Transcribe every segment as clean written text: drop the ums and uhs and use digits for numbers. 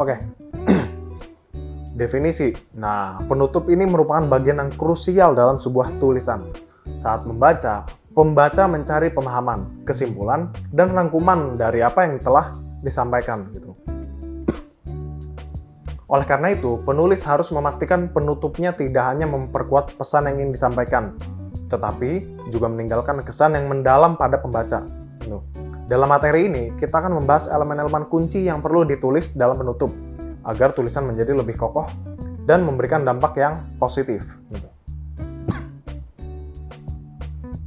Oke. Definisi. Nah, penutup ini merupakan bagian yang krusial dalam sebuah tulisan. Saat membaca, pembaca mencari pemahaman, kesimpulan, dan rangkuman dari apa yang telah disampaikan gitu. Oleh karena itu, penulis harus memastikan penutupnya tidak hanya memperkuat pesan yang ingin disampaikan, tetapi juga meninggalkan kesan yang mendalam pada pembaca. Dalam materi ini, kita akan membahas elemen-elemen kunci yang perlu ditulis dalam penutup, agar tulisan menjadi lebih kokoh dan memberikan dampak yang positif.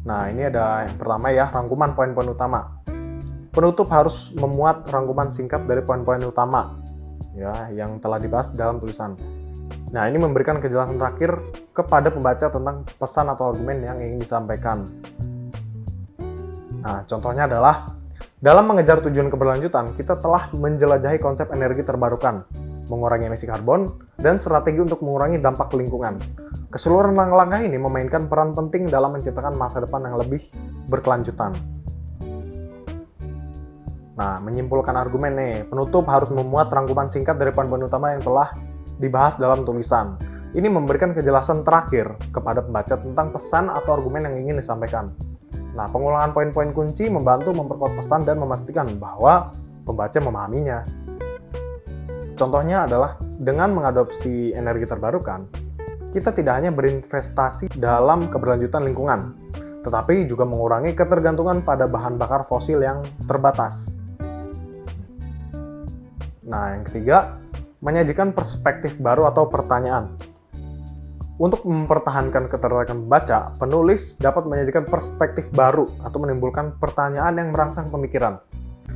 Nah, ini ada yang pertama ya, rangkuman poin-poin utama. Penutup harus memuat rangkuman singkat dari poin-poin utama ya yang telah dibahas dalam tulisan. Nah, ini memberikan kejelasan terakhir kepada pembaca tentang pesan atau argumen yang ingin disampaikan. Nah, contohnya adalah dalam mengejar tujuan keberlanjutan, kita telah menjelajahi konsep energi terbarukan, mengurangi emisi karbon, dan strategi untuk mengurangi dampak lingkungan. Keseluruhan langkah-langkah ini memainkan peran penting dalam menciptakan masa depan yang lebih berkelanjutan. Nah, menyimpulkan argumen nih, penutup harus memuat rangkuman singkat dari poin-poin utama yang telah dibahas dalam tulisan. Ini memberikan kejelasan terakhir kepada pembaca tentang pesan atau argumen yang ingin disampaikan. Nah, pengulangan poin-poin kunci membantu memperkuat pesan dan memastikan bahwa pembaca memahaminya. Contohnya adalah dengan mengadopsi energi terbarukan, kita tidak hanya berinvestasi dalam keberlanjutan lingkungan, tetapi juga mengurangi ketergantungan pada bahan bakar fosil yang terbatas. Nah, yang ketiga, menyajikan perspektif baru atau pertanyaan. Untuk mempertahankan ketertarikan pembaca, penulis dapat menyajikan perspektif baru atau menimbulkan pertanyaan yang merangsang pemikiran.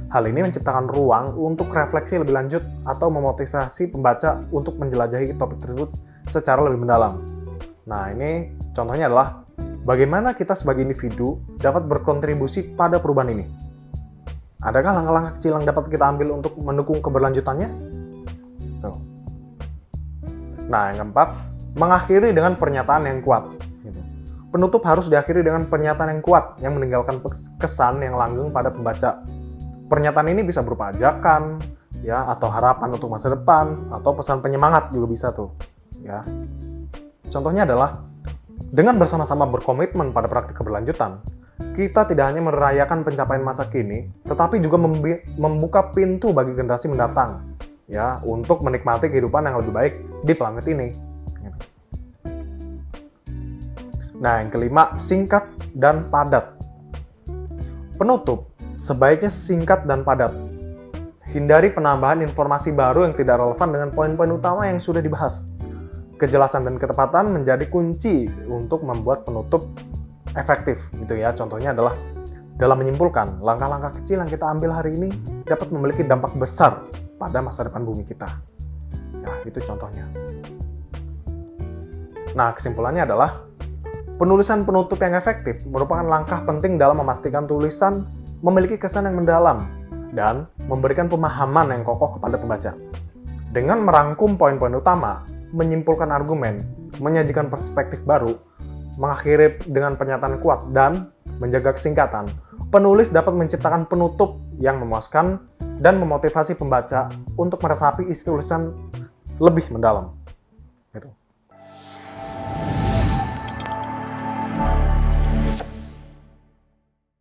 Hal ini menciptakan ruang untuk refleksi lebih lanjut atau memotivasi pembaca untuk menjelajahi topik tersebut secara lebih mendalam. Nah, ini contohnya adalah bagaimana kita sebagai individu dapat berkontribusi pada perubahan ini. Adakah langkah-langkah kecil yang dapat kita ambil untuk mendukung keberlanjutannya? Tuh. Nah, yang keempat, mengakhiri dengan pernyataan yang kuat. Penutup harus diakhiri dengan pernyataan yang kuat yang meninggalkan kesan yang langgeng pada pembaca. Pernyataan ini bisa berupa ajakan, ya, atau harapan untuk masa depan, atau pesan penyemangat juga bisa tuh. Ya. Contohnya adalah dengan bersama-sama berkomitmen pada praktik keberlanjutan, kita tidak hanya merayakan pencapaian masa kini, tetapi juga membuka pintu bagi generasi mendatang, ya, untuk menikmati kehidupan yang lebih baik di planet ini. Nah, yang kelima, singkat dan padat. Penutup sebaiknya singkat dan padat. Hindari penambahan informasi baru yang tidak relevan dengan poin-poin utama yang sudah dibahas. Kejelasan dan ketepatan menjadi kunci untuk membuat penutup efektif, gitu ya. Contohnya adalah dalam menyimpulkan, langkah-langkah kecil yang kita ambil hari ini dapat memiliki dampak besar pada masa depan bumi kita. Ya, itu contohnya. Nah, kesimpulannya adalah penulisan penutup yang efektif merupakan langkah penting dalam memastikan tulisan memiliki kesan yang mendalam dan memberikan pemahaman yang kokoh kepada pembaca. Dengan merangkum poin-poin utama, menyimpulkan argumen, menyajikan perspektif baru, mengakhiri dengan pernyataan kuat, dan menjaga kesingkatan, penulis dapat menciptakan penutup yang memuaskan dan memotivasi pembaca untuk meresapi isi tulisan lebih mendalam.